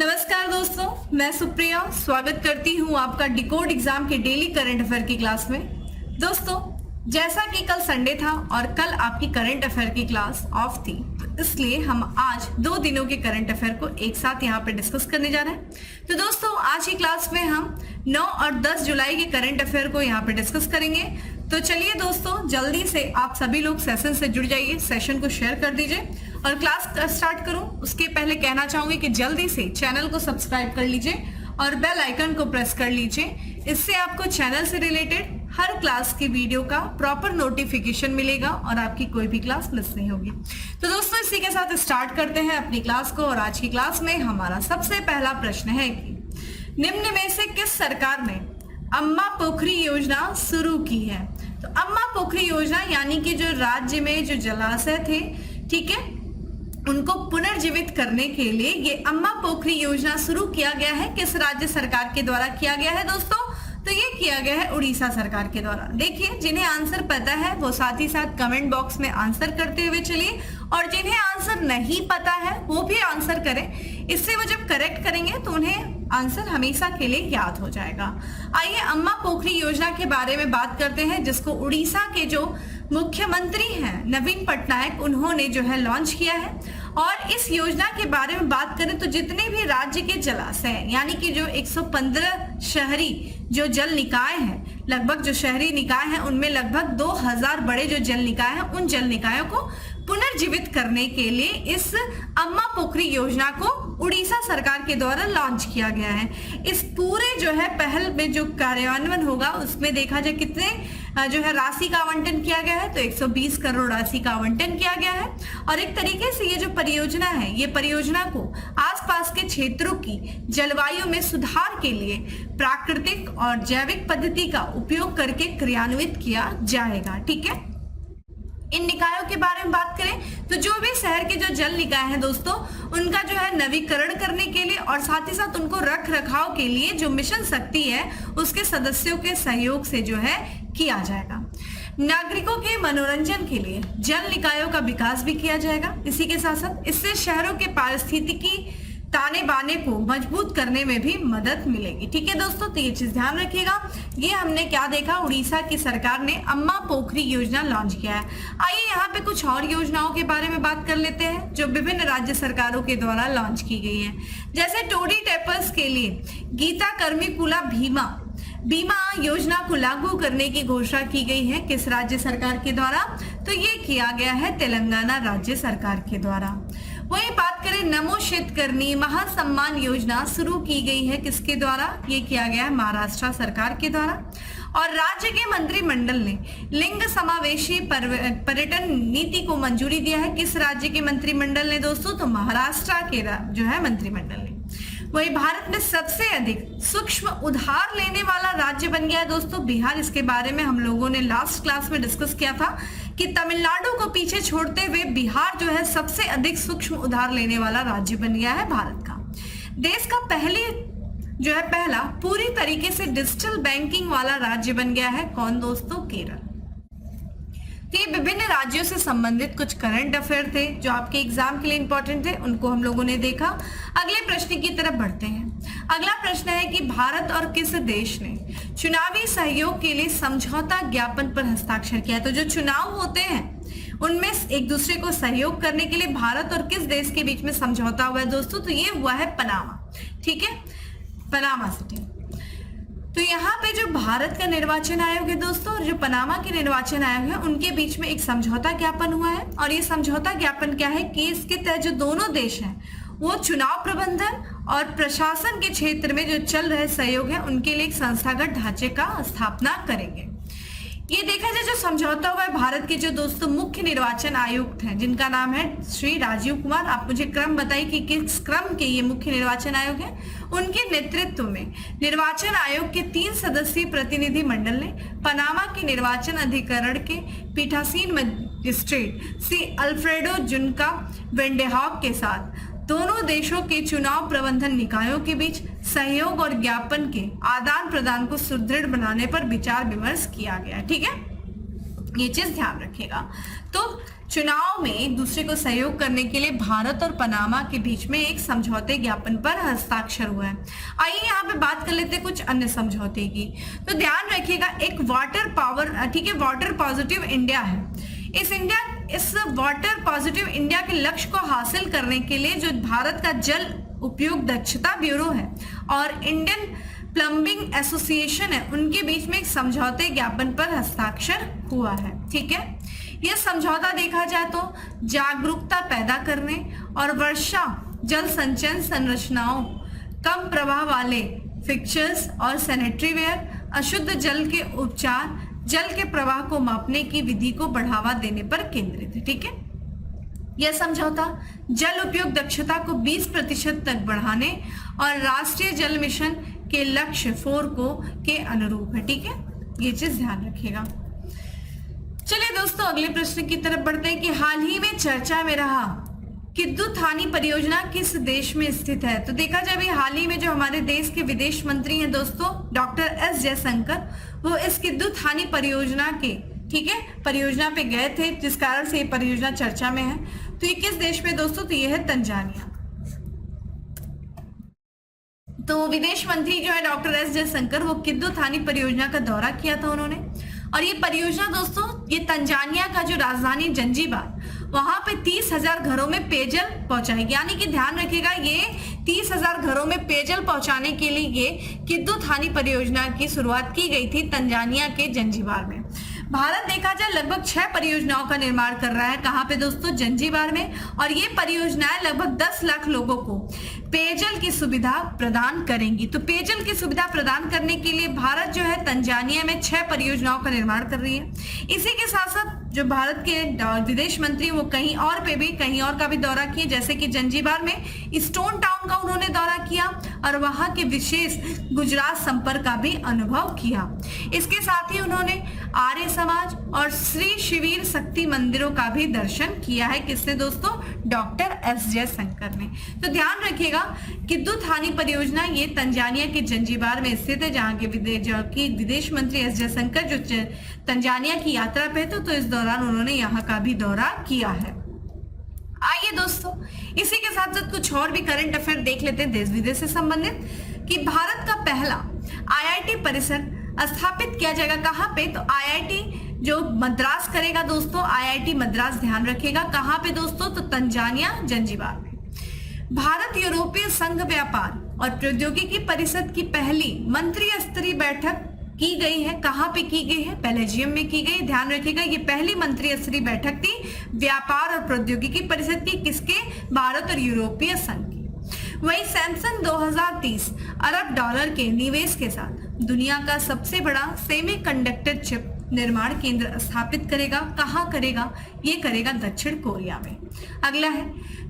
नमस्कार दोस्तों, मैं सुप्रिया स्वागत करती हूं आपका डिकोड एग्जाम के डेली करंट अफेयर की क्लास में। दोस्तों, जैसा कि कल संडे था और कल आपकी करंट अफेयर की क्लास ऑफ थी, तो इसलिए हम आज 2 दिनों के करंट अफेयर को एक साथ यहाँ पे डिस्कस करने जा रहे हैं। तो दोस्तों, आज की क्लास में हम 9 और 10 जुलाई के करंट अफेयर को यहाँ पे डिस्कस करेंगे। तो चलिए दोस्तों, जल्दी से आप सभी लोग सेशन से जुड़ जाइए, सेशन को शेयर कर दीजिए और क्लास स्टार्ट करूं उसके पहले कहना चाहूंगी कि जल्दी से चैनल को सब्सक्राइब कर लीजिए और बेल आइकन को प्रेस कर लीजिए। इससे आपको चैनल से रिलेटेड हर क्लास की वीडियो का प्रॉपर नोटिफिकेशन मिलेगा और आपकी कोई भी क्लास मिस नहीं होगी। तो दोस्तों, इसी के साथ स्टार्ट करते हैं अपनी क्लास को। और आज की क्लास में हमारा सबसे पहला प्रश्न है कि निम्न में से किस सरकार ने अम्मा पोखरी योजना शुरू की है? तो अम्मा पोखरी योजना यानी कि जो राज्य में जो जलाशय थे, ठीक है, उनको पुनर्जीवित करने के लिए ये अम्मा पोखरी योजना शुरू किया गया है। किस राज्य सरकार के द्वारा किया गया है दोस्तों? तो ये किया गया है उड़ीसा सरकार के द्वारा। देखिए, जिन्हें आंसर पता है वो साथ ही साथ कमेंट बॉक्स में आंसर करते हुए चलिए, और जिन्हें आंसर नहीं पता है वो भी आंसर करें। इससे वो जब करेक्ट करेंगे तो उन्हें आंसर हमेशा के लिए याद हो जाएगा। आइए अम्मा पोखरी योजना के बारे में बात करते हैं, जिसको उड़ीसा के जो मुख्यमंत्री हैं नवीन पटनायक, उन्होंने जो है लॉन्च किया है। और इस योजना के बारे में बात करें तो जितने भी राज्य के जलाशय यानी कि जो 115 शहरी जो जल निकाय हैं, लगभग जो शहरी निकाय हैं उनमें लगभग 2000 बड़े जो जल निकाय हैं, उन जल निकायों को पुनर्जीवित करने के लिए इस अम्मा पोखरी योजना को उड़ीसा सरकार के द्वारा लॉन्च किया गया है। इस पूरे जो है पहल में जो कार्यान्वयन होगा उसमें देखा जाए कितने जो है राशि का आवंटन किया गया है, तो 120 करोड़ राशि का आवंटन किया गया है। और एक तरीके से ये जो परियोजना है, ये परियोजना को आसपास के क्षेत्रों की जलवायु में सुधार के लिए प्राकृतिक और जैविक पद्धति का उपयोग करके क्रियान्वित किया जाएगा। ठीक है, इन निकायों के बारे में बात करें तो जो भी शहर के जो जल निकाय हैं दोस्तों, उनका जो है नवीकरण करने के लिए और साथ ही साथ उनको रख रखाव के लिए जो मिशन शक्ति है उसके सदस्यों के सहयोग से जो है किया जाएगा। नागरिकों के मनोरंजन के लिए जल निकायों का विकास भी किया जाएगा। इसी के साथ साथ इससे शहरों के पारिस्थितिकी ताने बाने को मजबूत करने में भी मदद मिलेगी। ठीक है दोस्तों, तो ये चीज ध्यान रखिएगा। ये हमने क्या देखा, उड़ीसा की सरकार ने अम्मा पोखरी योजना लॉन्च किया है। आइए यहाँ पे कुछ और योजनाओं के बारे में बात कर लेते हैं जो विभिन्न राज्य सरकारों के द्वारा लॉन्च की गई है। जैसे टोडी टेपर्स के लिए गीता कर्मिकुला बीमा योजना को लागू करने की घोषणा की गई है। किस राज्य सरकार के द्वारा? तो ये किया गया है तेलंगाना राज्य सरकार के द्वारा। वहीं बात करें नमो शेतकर्णी महासम्मान योजना शुरू की गई है, किसके द्वारा? ये किया गया है महाराष्ट्र सरकार के द्वारा। और राज्य के मंत्रिमंडल ने लिंग समावेशी पर्यटन नीति को मंजूरी दिया है। किस राज्य के मंत्रिमंडल ने दोस्तों? तो महाराष्ट्र के जो है मंत्रिमंडल ने। वही भारत में सबसे अधिक सूक्ष्म उधार लेने वाला राज्य बन गया है दोस्तों बिहार। इसके बारे में हम लोगों ने लास्ट क्लास में डिस्कस किया था कि तमिलनाडु को पीछे छोड़ते हुए बिहार जो है सबसे अधिक सूक्ष्म उधार लेने वाला राज्य बन गया है भारत का। देश का पहला पूरी तरीके से डिजिटल बैंकिंग वाला राज्य बन गया है। कौन दोस्तों? केरल। तो ये विभिन्न राज्यों से संबंधित कुछ करंट अफेयर थे जो आपके एग्जाम के लिए इंपॉर्टेंट थे, उनको हम लोगों ने देखा। अगले प्रश्न की तरफ बढ़ते हैं। अगला प्रश्न है कि भारत और किस देश ने चुनावी सहयोग के लिए समझौता ज्ञापन पर हस्ताक्षर किया है? तो जो चुनाव होते हैं उनमें एक दूसरे को सहयोग करने के लिए भारत और किस देश के बीच में समझौता हुआ है दोस्तों? तो ये हुआ है पनामा। ठीक है, पनामा सिटी। तो यहाँ पे जो भारत का निर्वाचन आयोग है दोस्तों और जो पनामा के निर्वाचन आयोग है, उनके बीच में एक समझौता ज्ञापन हुआ है। और ये समझौता ज्ञापन क्या है कि इसके तहत जो दोनों देश हैं वो चुनाव प्रबंधन और प्रशासन के क्षेत्र में जो चल रहे सहयोग है उनके लिए एक संस्थागत ढांचे का स्थापना करेंगे। ये देखा जाए जो समझौता हुआ है, भारत के जो दोस्तों मुख्य निर्वाचन आयुक्त हैं जिनका नाम है श्री राजीव कुमार। आप मुझे क्रम बताइए कि किस क्रम के ये मुख्य निर्वाचन आयोग हैं। उनके नेतृत्व में निर्वाचन आयोग के 3 सदस्यीय प्रतिनिधि मंडल ने पनामा के निर्वाचन अधिकरण के पीठासीन मजिस्ट्रेट सी अल्फ्रेडो जुनका वेंडेहॉक के साथ दोनों देशों के चुनाव प्रबंधन निकायों के बीच सहयोग और ज्ञापन के आदान प्रदान को सुदृढ़ बनाने पर विचार विमर्श किया गया। ठीक है, ये चीज ध्यान रखिएगा। तो चुनाव में एक दूसरे को सहयोग करने के लिए भारत और पनामा के बीच में एक समझौते ज्ञापन पर हस्ताक्षर हुआ है। आइए यहाँ पे बात कर लेते हैं कुछ अन्य समझौते की। तो ध्यान रखिएगा, एक वाटर पावर, ठीक है, वाटर पॉजिटिव इंडिया है। इस वाटर पॉजिटिव इंडिया के लक्ष्य को हासिल करने के लिए जो भारत का जल उपयोग दक्षता ब्यूरो है और इंडियन प्लम्बिंग एसोसिएशन है, उनके बीच में एक समझौते ज्ञापन पर हस्ताक्षर हुआ है। ठीक है, यह समझौता देखा जाए तो जागरूकता पैदा करने और वर्षा जल संचयन संरचनाओं, कम प्रवाह वाले फिक्चर्स और सैनिटरी वेयर, अशुद्ध जल के उपचार, जल के प्रवाह को मापने की विधि को बढ़ावा देने पर केंद्रित है। ठीक है, यह समझौता जल उपयोग दक्षता को 20% तक बढ़ाने और राष्ट्रीय जल मिशन के लक्ष्य 4 के अनुरूप है। ठीक है, ये चीज ध्यान रखिएगा। चलिए दोस्तों, अगले प्रश्न की तरफ बढ़ते हैं कि हाल ही में चर्चा में रहा किद्दू थानी परियोजना किस देश में स्थित है। तो देखा जाए, हाल ही में जो हमारे देश के विदेश मंत्री हैं दोस्तों, डॉक्टर एस जयशंकर, वो इस किद्दू थानी परियोजना के, ठीक है, परियोजना पे गए थे, जिस कारण से ये परियोजना चर्चा में है। तो ये किस देश में दोस्तों? तो ये है तंजानिया। तो विदेश मंत्री जो है डॉक्टर एस जयशंकर, वो किद्दू थानी परियोजना का दौरा किया था उन्होंने। और ये परियोजना दोस्तों, ये तंजानिया का जो राजधानी जंजीबार, वहां पे 30,000 घरों में पेयजल पहुंचाएगी। यानी कि ध्यान रखिएगा, ये 30,000 घरों में पेयजल पहुंचाने के लिए ये किद्दू थानी परियोजना की शुरुआत की गई थी तंजानिया के जंजीबार में। भारत देखा जाए लगभग 6 परियोजनाओं का निर्माण कर रहा है। कहाँ पे दोस्तों? जंजीबार में। और ये परियोजनाएं लगभग 10 लाख लोगों को पेयजल की सुविधा प्रदान करेंगी। तो पेयजल की सुविधा प्रदान करने के लिए भारत जो है तंजानिया में 6 परियोजनाओं का निर्माण कर रही है। इसी के साथ साथ जो भारत के विदेश मंत्री वो कहीं और का भी दौरा किए, जैसे कि जंजीबार में स्टोन टाउन का उन्होंने दौरा किया और वहां के विशेष गुजरात संपर्क का भी अनुभव किया। इसके साथ ही उन्होंने आर्य समाज और श्री शिविर शक्ति मंदिरों का भी दर्शन किया है। किसने दोस्तों? डॉक्टर एस जयशंकर ने। तो ध्यान रखिएगा, किद्दू थानी परियोजना ये तंजानिया के जंजीबार में स्थित है, जहां के विदेश मंत्री एस जयशंकर जो तंजानिया की यात्रा पे थे, तो इस दौरान उन्होंने यहाँ का भी दौरा किया है। आइए दोस्तों, इसी के साथ साथ कुछ और भी करंट अफेयर देख लेते हैं देश विदेश से संबंधित, कि भारत का पहला आईआईटी परिसर स्थापित किया जाएगा। कहाँ पे? तो आईआईटी जो मद्रास करेगा दोस्तों, आईआईटी मद्रास, ध्यान रखिएगा। कहाँ पे दोस्तों? तो तंजानिया जंजीबार में। भारत यूरोपीय संघ व्यापार और प्रौद्योगिकी परिषद की पहली मंत्री स्तरीय बैठक की गई है। कहाँ पे की गई है? बेल्जियम में की गई। ध्यान रखिएगा, ये पहली मंत्री स्तरीय बैठक थी व्यापार और प्रौद्योगिकी परिषद की। किसके? भारत और यूरोपीय संघ की। वही सैमसंग 2030 अरब डॉलर के निवेश के साथ दुनिया का सबसे बड़ा सेमीकंडक्टर चिप निर्माण केंद्र स्थापित करेगा। कहाँ करेगा? ये करेगा दक्षिण कोरिया में। अगला है,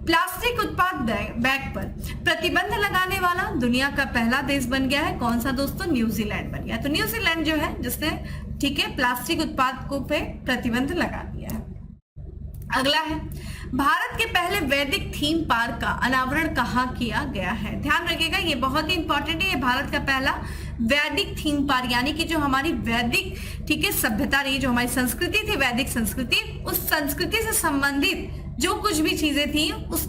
प्लास्टिक उत्पाद बैग पर प्रतिबंध लगाने वाला दुनिया का पहला देश बन गया है। कौन सा दोस्तों? न्यूजीलैंड बन गया। तो न्यूजीलैंड जो है जिसने, ठीक है, प्लास्टिक उत्पाद को पे प्रतिबंध लगा दिया है। अगला है, भारत के पहले वैदिक थीम पार्क का अनावरण कहाँ किया गया है? ध्यान रखिएगा, ये बहुत ही इंपॉर्टेंट है। ये भारत का पहला वैदिक थीम पार्क, यानी कि जो हमारी वैदिक, ठीक है, सभ्यता रही, जो हमारी संस्कृति थी, वैदिक संस्कृति, उस संस्कृति से संबंधित जो कुछ भी चीजें थी उस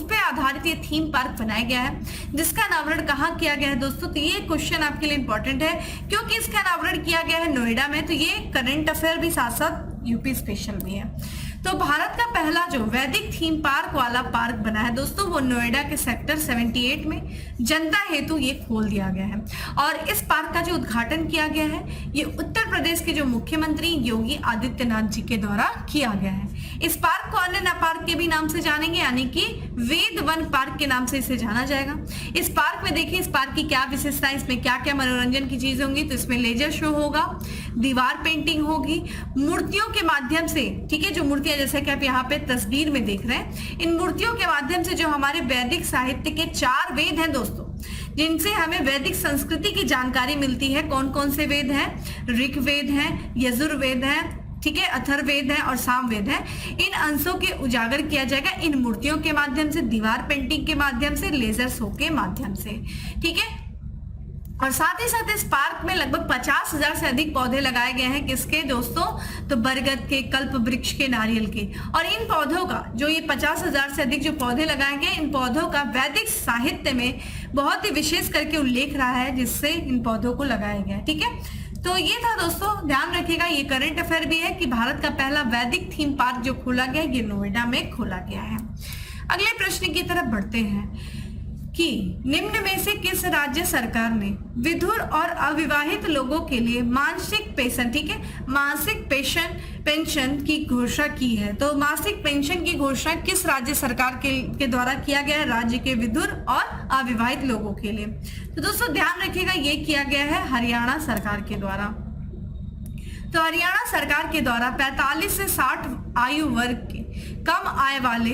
पे आधारित ये थीम पार्क बनाया गया है, जिसका अनावरण कहाँ किया गया है दोस्तों? तो ये क्वेश्चन आपके लिए इंपॉर्टेंट है, क्योंकि इसका अनावरण किया गया है नोएडा में। तो ये करंट अफेयर भी साथ साथ यूपी स्पेशल भी है। तो भारत का पहला जो वैदिक थीम पार्क वाला पार्क बना है दोस्तों, वो नोएडा के सेक्टर 78 में जनता हेतु ये खोल दिया गया है। और इस पार्क का जो उद्घाटन किया गया है, ये उत्तर प्रदेश के जो मुख्यमंत्री योगी आदित्यनाथ जी के द्वारा किया गया है। इस पार्क को अन्य पार्क के भी नाम से जानेंगे, यानी कि वेद वन पार्क के नाम से इसे जाना जाएगा। इस पार्क में देखिए, इस पार्क की क्या विशेषता है, इसमें क्या क्या मनोरंजन की चीजें होंगी। तो इसमें लेजर शो होगा, दीवार पेंटिंग होगी, मूर्तियों के माध्यम से, ठीक है, जो मूर्तियां जैसे कि आप यहाँ पे तस्वीर में देख रहे हैं, इन मूर्तियों के माध्यम से जो हमारे वैदिक साहित्य के 4 वेद हैं दोस्तों, जिनसे हमें वैदिक संस्कृति की जानकारी मिलती है। कौन कौन से वेद हैं? ऋग्वेद है, यजुर्वेद है, ठीक है, अथर्ववेद है और सामवेद है। इन अंशों के उजागर किया जाएगा इन मूर्तियों के माध्यम से, दीवार पेंटिंग के माध्यम से, लेजर शो के माध्यम से, ठीक है। और साथ ही साथ इस पार्क में लगभग 50,000 से अधिक पौधे लगाए गए हैं। किसके दोस्तों? तो बरगद के, कल्प वृक्ष के, नारियल के। और इन पौधों का जो ये 50,000 से अधिक जो पौधे लगाए गए, इन पौधों का वैदिक साहित्य में बहुत ही विशेष करके उल्लेख रहा है, जिससे इन पौधों को लगाया गया है। ठीक है, तो ये था दोस्तों, ध्यान रखिएगा। ये करंट अफेयर भी है कि भारत का पहला वैदिक थीम पार्क जो खोला गया ये नोएडा में खोला गया है। अगले प्रश्न की तरफ बढ़ते हैं कि निम्न में से किस राज्य सरकार ने विधुर और अविवाहित लोगों के लिए मासिक पेंशन, ठीक है, मासिक पेंशन की घोषणा की है? तो मासिक पेंशन की घोषणा किस राज्य सरकार के द्वारा किया गया है? राज्य के विधुर और अविवाहित लोगों के लिए। तो दोस्तों ध्यान रखिएगा, ये किया गया है हरियाणा सरकार के द्वारा। तो हरियाणा सरकार के द्वारा 45 से 60 आयु वर्ग के कम आय वाले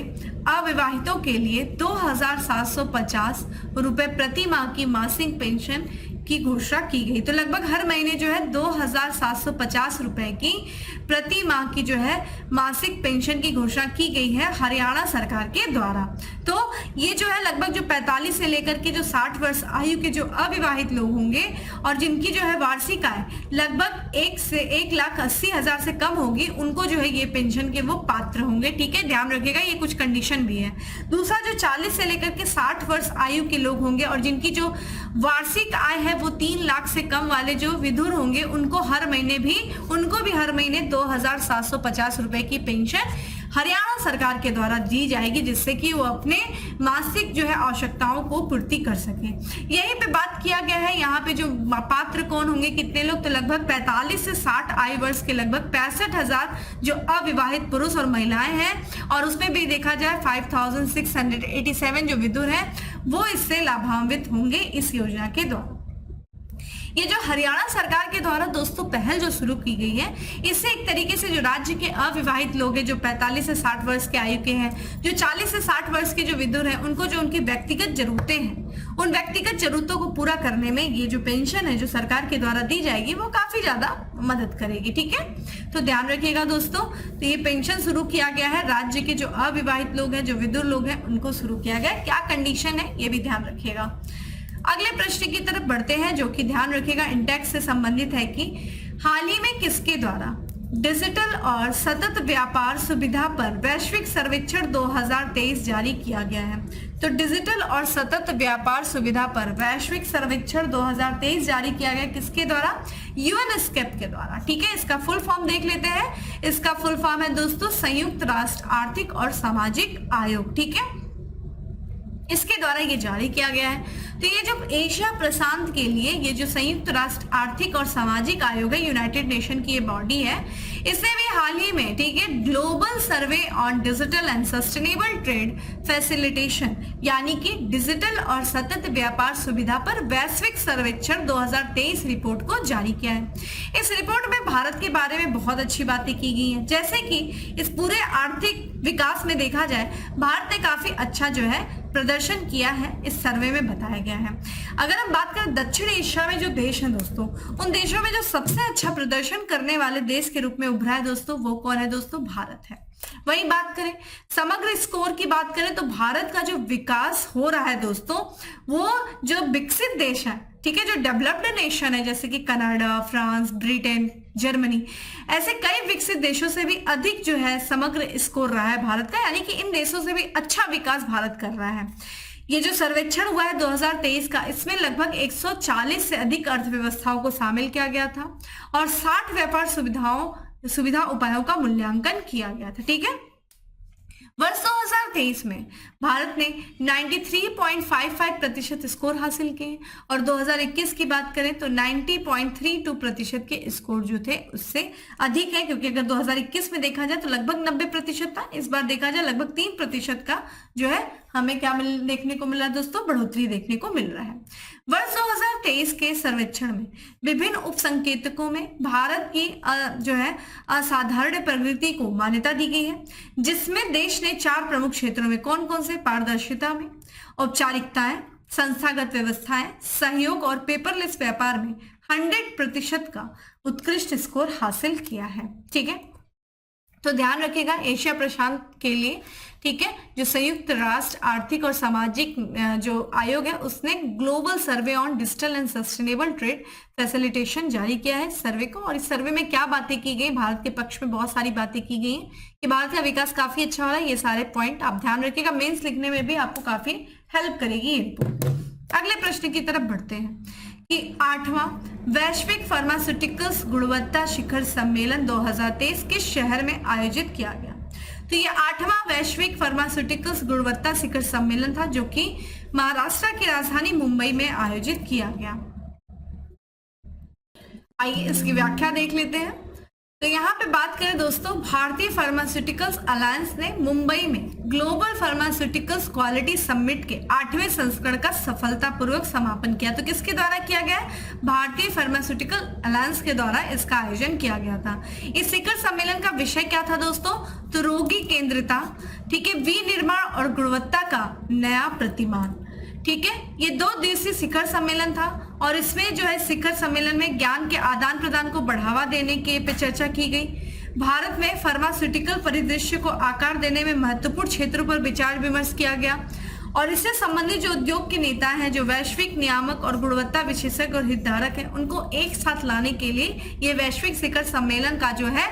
अविवाहितों के लिए 2,750 रुपए प्रति माह की मासिक पेंशन की घोषणा की गई। तो लगभग हर महीने जो है 2,750 रुपए की प्रति माह की जो है मासिक पेंशन की घोषणा की गई है हरियाणा सरकार के द्वारा। तो ये जो है लगभग जो 45 से लेकर के जो 60 वर्ष आयु के जो अविवाहित लोग होंगे और जिनकी जो है वार्षिक आय लगभग 1,80,000 से कम होगी, उनको जो है ये पेंशन के वो पात्र होंगे। ठीक है, ध्यान रखिएगा, ये कुछ कंडीशन भी है। दूसरा, जो 40 से लेकर के 60 वर्ष आयु के लोग होंगे और जिनकी जो वार्षिक आय है वो 3 लाख से कम वाले जो विधुर होंगे, उनको भी हर महीने 2,750 रुपए की पेंशन हरियाणा सरकार के द्वारा दी जाएगी, जिससे कि वो अपने मासिक जो है आवश्यकताओं को पूर्ति कर सके। यहीं पे बात किया गया है, यहाँ पे जो पात्र कौन होंगे, कितने लोग? तो लगभग 45 से 60 आयु वर्ष के लगभग 65,000 जो अविवाहित पुरुष और महिलाएं हैं, और उसमें भी देखा जाए 5,687 जो विधुर हैं वो इससे लाभान्वित होंगे इस योजना के द्वारा। ये जो हरियाणा सरकार के द्वारा दोस्तों पहल जो शुरू की गई है, इससे एक तरीके से जो राज्य के अविवाहित लोग हैं, जो 45 से 60 वर्ष के आयु के हैं, जो 40 से 60 वर्ष के जो विधुर हैं, उनको जो उनकी व्यक्तिगत जरूरतें हैं, उन व्यक्तिगत जरूरतों को पूरा करने में ये जो पेंशन है जो सरकार के द्वारा दी जाएगी वो काफी ज्यादा मदद करेगी। ठीक है, तो ध्यान रखिएगा दोस्तों। तो ये पेंशन शुरू किया गया है, राज्य के जो अविवाहित लोग हैं, जो विधुर लोग हैं, उनको शुरू किया गया है। क्या कंडीशन है ये भी ध्यान रखिएगा। अगले प्रश्न की तरफ बढ़ते हैं, जो कि ध्यान रखिएगा इंडेक्स से संबंधित है कि हाल ही में किसके द्वारा डिजिटल और सतत व्यापार सुविधा पर वैश्विक सर्वेक्षण 2023 जारी किया गया है। तो डिजिटल और सतत व्यापार सुविधा पर वैश्विक सर्वेक्षण 2023 जारी किया गया किसके द्वारा? यूएनएसकेप के द्वारा। ठीक है, इसका फुल फॉर्म देख लेते हैं। इसका फुल फॉर्म है दोस्तों संयुक्त राष्ट्र आर्थिक और सामाजिक आयोग। ठीक है, इसके द्वारा ये जारी किया गया है। तो ये जो एशिया प्रशांत के लिए ये जो संयुक्त राष्ट्र आर्थिक और सामाजिक आयोग है, यूनाइटेड नेशन की ये बॉडी है, इसने भी हाल ही में, ठीक है, global survey on digital and sustainable trade facilitation यानी कि डिजिटल और सतत व्यापार सुविधा पर वैश्विक सर्वेक्षण 2023 रिपोर्ट को जारी किया है। इस रिपोर्ट में भारत के बारे में बहुत अच्छी बातें की गई हैं, जैसे कि इस पूरे आर्थिक विकास में देखा जाए भारत ने काफी अच्छा जो है प्रदर्शन किया है, इस सर्वे में बताया गया है। अगर हम बात करें दक्षिण एशिया में जो देश हैं दोस्तों, उन देशों में जो सबसे अच्छा प्रदर्शन करने वाले देश के रूप में उभरा है दोस्तों, वो कौन है दोस्तों? भारत है। वही बात करें समग्र स्कोर की बात करें तो भारत का जो विकास हो रहा है दोस्तों, वो जो विकसित देश है, ठीक है, जो डेवलप्ड नेशन है जैसे कि कनाडा, फ्रांस, ब्रिटेन, जर्मनी, ऐसे कई विकसित देशों से भी अधिक जो है समग्र स्कोर रहा है भारत का, यानी कि इन देशों से भी अच्छा विकास भारत कर रहा है। ये जो सर्वेक्षण हुआ है 2023 का, इसमें लगभग 140 से अधिक अर्थव्यवस्थाओं को शामिल किया गया था और 60 व्यापार सुविधा उपायों का मूल्यांकन किया गया था। ठीक है, वर्ष 2023 में भारत ने 93.55% स्कोर हासिल किए और 2021 की बात करें तो 90.32% के स्कोर जो थे उससे अधिक है, क्योंकि अगर 2021 में देखा जाए तो लगभग 90% था, इस बार देखा जाए लगभग 3% का जो है हमें क्या देखने को मिल रहा है दोस्तों? बढ़ोतरी देखने को मिल रहा है। वर्ष 2023 के सर्वेक्षण में विभिन्न उपसंकेतकों में भारत की जो है असाधारण प्रगति को मान्यता दी गई है, जिसमें देश ने 4 प्रमुख क्षेत्रों में कौन कौन से? पारदर्शिता में, औपचारिकताएं, संस्थागत व्यवस्थाएं, सहयोग और पेपरलेस व्यापार में 100% का उत्कृष्ट स्कोर हासिल किया है। ठीक है, तो ध्यान रखिएगा एशिया प्रशांत के लिए, ठीक है, जो संयुक्त राष्ट्र आर्थिक और सामाजिक जो आयोग है उसने global survey on digital and sustainable trade facilitation जारी किया है सर्वे को। और इस सर्वे में क्या बातें की गई, भारत के पक्ष में बहुत सारी बातें की गई हैं कि भारत का विकास काफी अच्छा हो रहा है। ये सारे पॉइंट आप ध्यान रखिएगा, मेंस लिखने में भी आपको काफी हेल्प करेगी ये रिपोर्ट। अगले प्रश्न की तरफ बढ़ते हैं कि 8वां वैश्विक फार्मास्यूटिकल्स गुणवत्ता शिखर सम्मेलन 2023 किस शहर में आयोजित किया गया। तो ये 8वां वैश्विक फार्मास्यूटिकल्स गुणवत्ता शिखर सम्मेलन था जो कि महाराष्ट्र की राजधानी मुंबई में आयोजित किया गया। आइए इसकी व्याख्या देख लेते हैं। तो यहाँ पे बात करें दोस्तों, भारतीय फार्मास्यूटिकल्स अलायंस ने मुंबई में ग्लोबल फार्मास्यूटिकल्स क्वालिटी समिट के 8वें संस्करण का सफलतापूर्वक समापन किया। तो किसके द्वारा किया गया है, भारतीय फार्मास्यूटिकल अलायंस के द्वारा इसका आयोजन किया गया था। इस शिखर सम्मेलन का विषय क्या था दोस्तों, तो रोगी केंद्रिता, ठीक है, विनिर्माण और गुणवत्ता का नया प्रतिमान, ठीक है। ये 2 दिवसीय शिखर सम्मेलन था और इसमें जो है शिखर सम्मेलन में ज्ञान के आदान प्रदान को बढ़ावा देने के पे चर्चा की गई। भारत में फार्मास्यूटिकल परिदृश्य को आकार देने में महत्वपूर्ण क्षेत्रों पर विचार विमर्श किया गया और इससे संबंधित जो उद्योग के नेता हैं, जो वैश्विक नियामक और गुणवत्ता विशेषज्ञ और हितधारक हैं, उनको एक साथ लाने के लिए ये वैश्विक शिखर सम्मेलन का जो है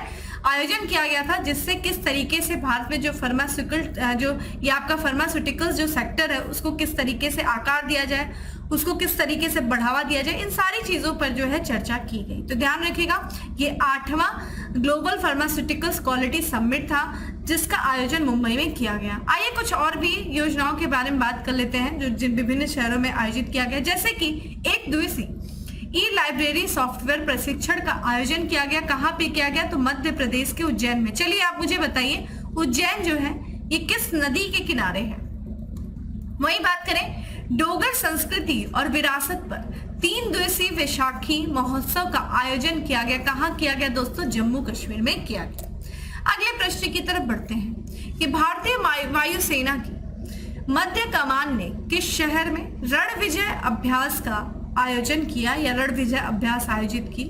आयोजन किया गया था, जिससे किस तरीके से भारत में जो फार्मास्यूटिकल जो ये आपका फार्मास्यूटिकल्स जो सेक्टर है उसको किस तरीके से आकार दिया जाए, उसको किस तरीके से बढ़ावा दिया जाए, इन सारी चीजों पर जो है चर्चा की गई। तो ध्यान रखिएगा ये 8वां ग्लोबल फार्मास्यूटिकल्स क्वालिटी समिट था जिसका आयोजन मुंबई में किया गया। आइए कुछ और भी योजनाओं के बारे में बात कर लेते हैं जो जिन विभिन्न शहरों में आयोजित किया गया, जैसे कि 1 दिवसीय ई लाइब्रेरी सॉफ्टवेयर प्रशिक्षण का आयोजन किया गया। कहाँ पे किया गया, तो मध्य प्रदेश के उज्जैन में। चलिए आप मुझे बताइए उज्जैन जो है ये किस नदी के किनारे है। वही बात करें डोगर संस्कृति और विरासत पर 3 दिवसीय वैशाखी महोत्सव का आयोजन किया गया। कहाँ किया गया दोस्तों, जम्मू कश्मीर में किया गया। अगले प्रश्न की तरफ बढ़ते हैं कि भारतीय वायुसेना की मध्य कमान ने किस शहर में रण विजय अभ्यास का आयोजन किया या रण विजय अभ्यास आयोजित की।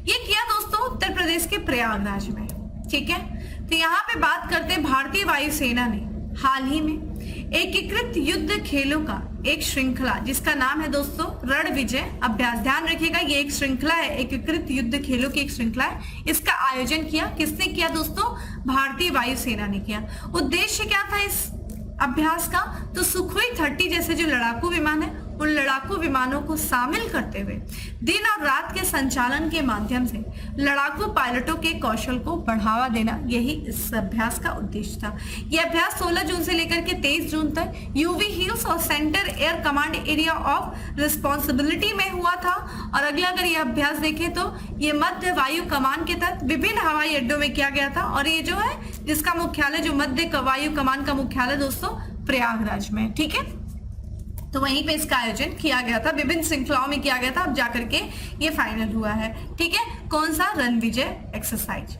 ये किया दोस्तों उत्तर प्रदेश के प्रयागराज में, ठीक है। तो यहाँ पे बात करते हैं भारतीय वायुसेना ने हाल ही में एकीकृत युद्ध खेलों का एक श्रृंखला जिसका नाम है दोस्तों रण विजय अभ्यास। ध्यान रखिएगा ये एक श्रृंखला है, एकीकृत युद्ध खेलों की एक श्रृंखला है। इसका आयोजन किया किसने किया दोस्तों, भारतीय वायुसेना ने किया। उद्देश्य क्या था इस अभ्यास का, तो सुखोई 30 जैसे जो लड़ाकू विमान है उन लड़ाकू विमानों को शामिल करते हुए दिन और रात के संचालन के माध्यम से लड़ाकू पायलटों के कौशल को बढ़ावा देना, यही इस अभ्यास का उद्देश्य था। यह अभ्यास 16 जून से लेकर के 23 जून तक यूवी हिल्स और centre air command area of responsibility में हुआ था। और अगला अगर यह अभ्यास देखें तो ये मध्य वायु कमान के तहत विभिन्न हवाई अड्डों में किया गया था और ये जो है जिसका मुख्यालय जो मध्य वायु कमान का मुख्यालय दोस्तों प्रयागराज में, ठीक है। तो वहीं पे इसका आयोजन किया गया था, विभिन्न श्रृंखलाओं में किया गया था, अब जाकर के ये फाइनल हुआ है, ठीक है। कौन सा, रण विजय एक्सरसाइज।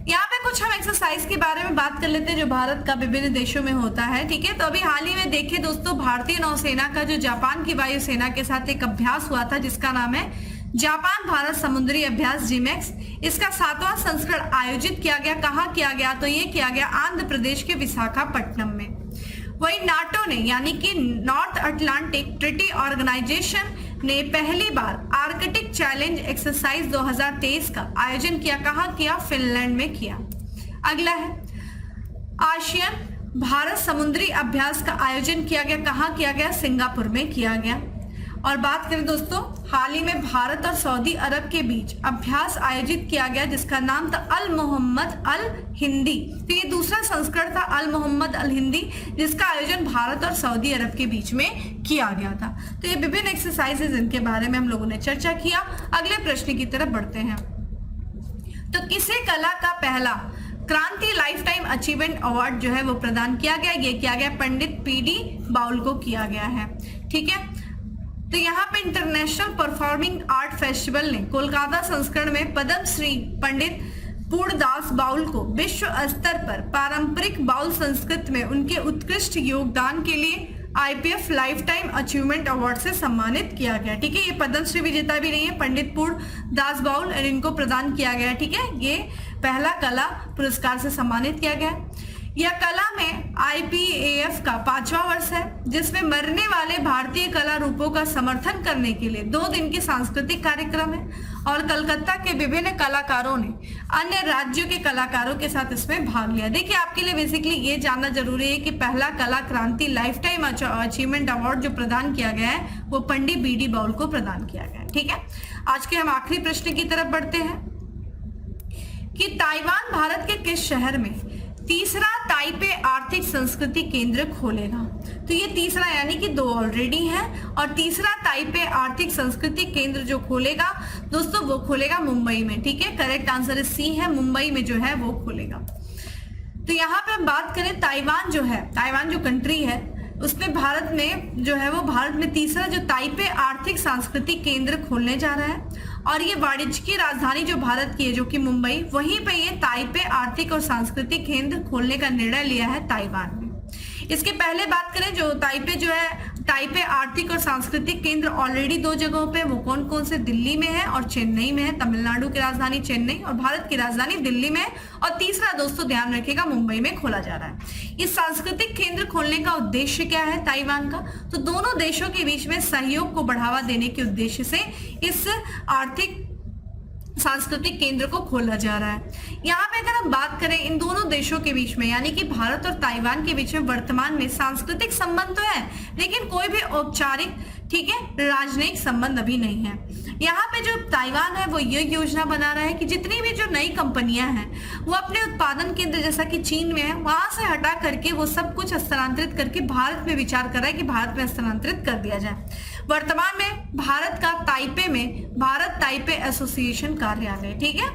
यहाँ पे कुछ हम एक्सरसाइज के बारे में बात कर लेते हैं जो भारत का विभिन्न देशों में होता है, ठीक है। तो अभी हाल ही में देखे दोस्तों भारतीय नौसेना का जो जापान की वायुसेना के साथ एक अभ्यास हुआ था जिसका नाम है जापान भारत समुद्री अभ्यास जिमेक्स। इसका 7वां संस्करण आयोजित किया गया। कहाँ किया गया, तो ये किया गया आंध्र प्रदेश के विशाखापट्टनम में। वही नाटो ने यानी कि नॉर्थ अटलांटिक ट्रीटी ऑर्गेनाइजेशन ने पहली बार आर्कटिक चैलेंज एक्सरसाइज 2023 का आयोजन किया। कहाँ किया, फिनलैंड में किया। अगला है आसियान भारत समुद्री अभ्यास का आयोजन किया गया। कहाँ किया गया, सिंगापुर में किया गया। और बात करें दोस्तों हाल ही में भारत और सऊदी अरब के बीच अभ्यास आयोजित किया गया जिसका नाम था अल मोहम्मद अल हिंदी। तो ये दूसरा संस्करण था अल मोहम्मद अल हिंदी जिसका आयोजन भारत और सऊदी अरब के बीच में किया गया था। तो ये विभिन्न एक्सरसाइजेज इनके बारे में हम लोगों ने चर्चा किया। अगले प्रश्न की तरफ बढ़ते हैं। तो किसे कला का पहला क्रांति लाइफ टाइम अचीवमेंट अवार्ड जो है वो प्रदान किया गया। ये किया गया पंडित पीडी बाउल को किया गया है, ठीक है। तो यहाँ पे इंटरनेशनल परफॉर्मिंग आर्ट फेस्टिवल ने कोलकाता संस्करण में पद्म श्री पंडित पूर्णदास बाउल को विश्व स्तर पर पारंपरिक बाउल संस्कृत में उनके उत्कृष्ट योगदान के लिए IPF life time achievement award से सम्मानित किया गया, ठीक है। ये पद्मश्री विजेता भी नहीं है पंडित पूर्णदास बाउल और इनको प्रदान किया गया, ठीक है। ये पहला कला पुरस्कार से सम्मानित किया गया। यह कला में IPAF का 5वां वर्ष है, जिसमें मरने वाले भारतीय कला रूपों का समर्थन करने के लिए 2 दिन की सांस्कृतिक कार्यक्रम है और कलकत्ता के विभिन्न कलाकारों ने अन्य राज्यों के कलाकारों के साथ इसमें भाग लिया। देखिए, आपके लिए बेसिकली ये जानना जरूरी है कि पहला कला क्रांति लाइफ टाइम अचीवमेंट अवार्ड जो प्रदान किया गया है वो पंडित BD बाउल को प्रदान किया गया है। ठीक है, आज के हम आखिरी प्रश्न की तरफ बढ़ते हैं कि ताइवान भारत के किस शहर में तीसरा ताइपे आर्थिक संस्कृति केंद्र खोलेगा। तो ये तीसरा यानी कि 2 ऑलरेडी है, और तीसरा ताइपे आर्थिक संस्कृति केंद्र जो खोलेगा दोस्तों वो खोलेगा मुंबई में। ठीक है, करेक्ट आंसर C है, मुंबई में जो है वो खोलेगा। तो यहाँ पे हम बात करें ताइवान जो है, ताइवान जो कंट्री है उसमें भारत में जो है वो भारत में तीसरा जो ताइपे आर्थिक सांस्कृतिक केंद्र खोलने जा रहा है, और ये वाणिज्य की राजधानी जो भारत की है जो कि मुंबई, वहीं पे ये ताइपे आर्थिक और सांस्कृतिक केंद्र खोलने का निर्णय लिया है ताइवान में। इसके पहले बात करें जो ताइपे जो है ताइपे आर्थिक और सांस्कृतिक केंद्र ऑलरेडी 2 जगहों पे, वो कौन कौन से, दिल्ली में है और चेन्नई में है। तमिलनाडु की राजधानी चेन्नई और भारत की राजधानी दिल्ली में है, और तीसरा दोस्तों ध्यान रखिएगा मुंबई में खोला जा रहा है। इस सांस्कृतिक केंद्र खोलने का उद्देश्य क्या है ताइवान का, तो दोनों देशों के बीच में सहयोग को बढ़ावा देने के उद्देश्य से इस आर्थिक सांस्कृतिक केंद्र को खोला जा रहा है। यहाँ पे अगर हम बात करें इन दोनों देशों के बीच में यानी कि भारत और ताइवान के बीच में वर्तमान में सांस्कृतिक संबंध तो है, लेकिन कोई भी औपचारिक ठीक है राजनयिक संबंध अभी नहीं है। यहाँ पे जो ताइवान है वो ये योजना बना रहा है कि जितनी भी जो नई कंपनियां हैं वो अपने उत्पादन केंद्र जैसा कि चीन में है वहां से हटा करके वो सब कुछ हस्तांतरित करके भारत में विचार कर रहा है कि भारत में हस्तांतरित कर दिया जाए। वर्तमान में भारत का ताइपे में भारत ताइपे एसोसिएशन कार्यालय। ठीक है,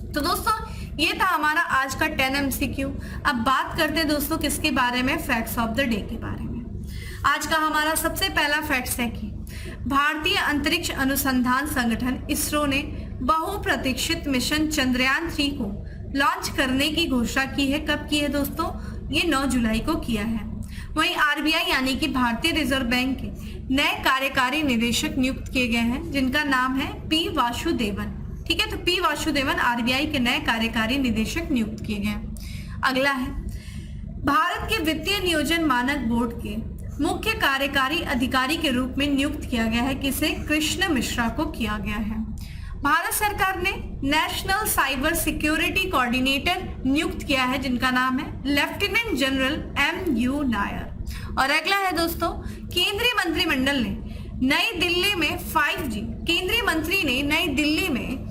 तो दोस्तों ये था हमारा आज का 10 MCQ। अब बात करते हैं दोस्तों किसके बारे में, फैक्ट्स ऑफ द डे के बारे में। आज का हमारा सबसे पहला फैक्ट्स है कि भारतीय अंतरिक्ष अनुसंधान संगठन इसरो ने बहुप्रतीक्षित मिशन चंद्रयान 3 को लॉन्च करने की घोषणा की है। कब की है दोस्तों, ये 9 जुलाई को किया है। वहीं RBI यानी कि भारतीय रिजर्व बैंक के नए कार्यकारी निदेशक नियुक्त किए गए हैं जिनका नाम है P वासुदेवन। ठीक है, तो P वासुदेवन RBI के नए कार्यकारी निदेशक नियुक्त किए गए। अगला है भारत के वित्तीय नियोजन मानक बोर्ड के मुख्य कार्यकारी अधिकारी के रूप में नियुक्त किया गया है किसे, कृष्ण मिश्रा को किया गया है। भारत सरकार ने नेशनल साइबर सिक्योरिटी कोऑर्डिनेटर नियुक्त किया है जिनका नाम है लेफ्टिनेंट जनरल MU नायर। और अगला है दोस्तों केंद्रीय मंत्रिमंडल ने नई दिल्ली में 5G, केंद्रीय मंत्री ने नई दिल्ली में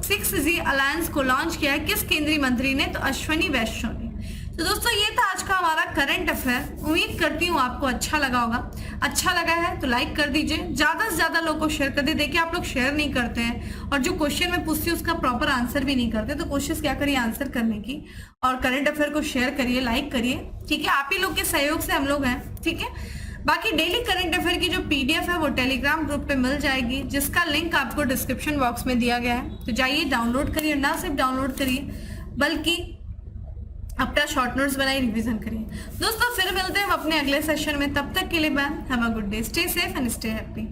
6G अलायंस को लॉन्च किया है। किस केंद्रीय मंत्री ने, तो अश्विनी वैष्णव ने। तो दोस्तों ये था आज का हमारा करंट अफेयर। उम्मीद करती हूँ आपको अच्छा लगा होगा। अच्छा लगा है तो लाइक कर दीजिए, ज्यादा से ज्यादा लोगों को शेयर कर दीजिए। देखिए आप लोग शेयर नहीं करते हैं और जो क्वेश्चन मैं पूछती हूँ उसका प्रॉपर आंसर भी नहीं करते, तो कोशिश क्या करिए आंसर करने की, और करंट अफेयर को शेयर करिए, लाइक करिए। ठीक है, आप ही लोग के सहयोग से हम लोग हैं। ठीक है, बाकी डेली करंट अफेयर की जो PDF है वो टेलीग्राम ग्रुप पे मिल जाएगी जिसका लिंक आपको डिस्क्रिप्शन बॉक्स में दिया गया है। तो जाइए डाउनलोड करिए, ना सिर्फ डाउनलोड करिए बल्कि अपना शॉर्ट नोट्स बनाइए, रिवीजन करिए। दोस्तों फिर मिलते हैं हम अपने अगले सेशन में, तब तक के लिए bye, have a good day, stay safe and stay happy.